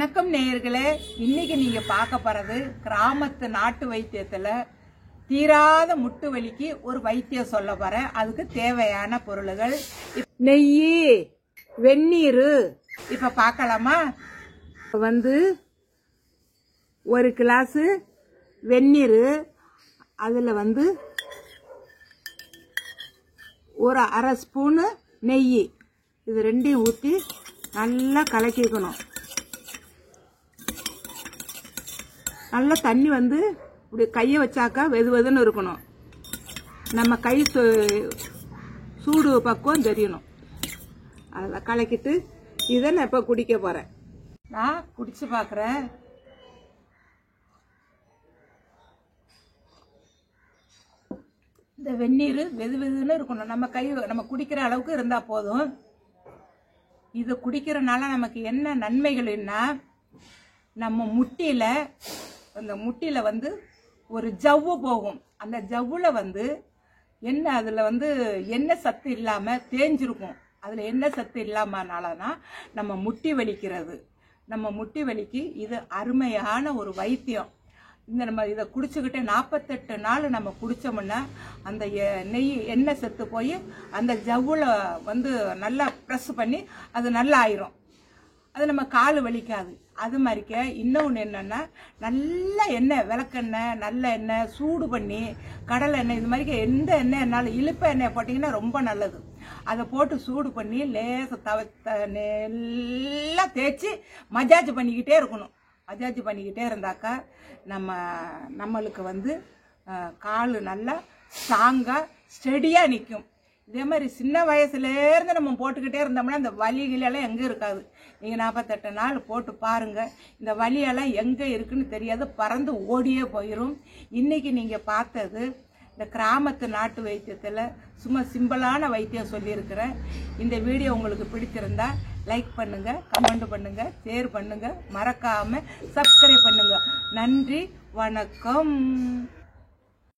வணக்கம் நேயர்களே, இன்னைக்கு நீங்க பார்க்க போறது கிராமத்து நாட்டு வைத்தியத்துல தீராத முட்டு வலிக்கு ஒரு வைத்தியம் சொல்ல போறேன். அதுக்கு தேவையான பொருள்கள் நெய், வெந்நீர். இப்ப பார்க்கலாமா? ஒரு கிளாஸ் வெந்நீர், அதுல ஒரு அரை ஸ்பூனு நெய், இது ரெண்டையும் ஊற்றி நல்லா கலக்கிக்கணும். நல்லா தண்ணி இப்படி கையை வச்சாக்கா வெது வெதுன்னு இருக்கணும். நம்ம கை சூடு பக்குவம் தெரியணும். அதில் கலக்கிட்டு இதை நான் இப்போ குடிக்க போகிறேன். நான் குடிச்சு பார்க்குறேன். இந்த வெந்நீர் வெது வெதுன்னு இருக்கணும். நம்ம குடிக்கிற அளவுக்கு இருந்தால் போதும். இது குடிக்கிறனால நமக்கு என்ன நன்மைகள்னா, நம்ம முட்டியில ஒரு ஜவ்வு போகும். அந்த ஜவ்வுல என்ன அதுல எண்ணெய் சத்து இல்லாம தேஞ்சிருக்கும். அதுல எண்ணெய் சத்து இல்லாமனாலதான் நம்ம முட்டி வலிக்கிறது. நம்ம முட்டி வலிக்கு இது அருமையான ஒரு வைத்தியம். நம்ம இதை குடிச்சுக்கிட்டே 48 நாள் நம்ம குடிச்சோம்னா அந்த எண்ணெய் சத்து போய் அந்த ஜவ்வுல நல்லா ப்ரெஸ் பண்ணி அது நல்லா ஆயிரும். அது நம்ம கால் வலிக்காது. அது மாதிரிக்க இன்னொன்று என்னன்னா, நல்ல எண்ணெய், விளக்கெண்ணெய், நல்ல எண்ணெய் சூடு பண்ணி, கடலை எண்ணெய், இது மாதிரி எந்த எண்ணெய் என்னாலும் இழுப்ப எண்ணெய் போட்டிங்கன்னா ரொம்ப நல்லது. அதை போட்டு சூடு பண்ணி நல்லா தேய்ச்சி மஜாஜ் பண்ணிக்கிட்டே இருக்கணும். மஜாஜ் பண்ணிக்கிட்டே இருந்தாக்கா நம்மளுக்கு கால் நல்லா ஸ்ட்ராங்காக ஸ்டெடியாக நிற்கும். இதே மாதிரி சின்ன வயசுலேருந்து நம்ம போட்டுக்கிட்டே இருந்தோம்னா இந்த வலிகளெல்லாம் எங்கே இருக்காது. நீங்கள் 48 நாள் போட்டு பாருங்கள். இந்த வலியெல்லாம் எங்கே இருக்குன்னு தெரியாது, பறந்து ஓடியே போயிடும். இன்றைக்கி நீங்கள் பார்த்தது இந்த கிராமத்து நாட்டு வைத்தியத்தில் சும்மா சிம்பிளான வைத்தியம் சொல்லியிருக்கிறேன். இந்த வீடியோ உங்களுக்கு பிடிச்சிருந்தா லைக் பண்ணுங்கள், கமெண்ட் பண்ணுங்கள், ஷேர் பண்ணுங்கள், மறக்காமல் சப்ஸ்கிரைப் பண்ணுங்கள். நன்றி, வணக்கம்.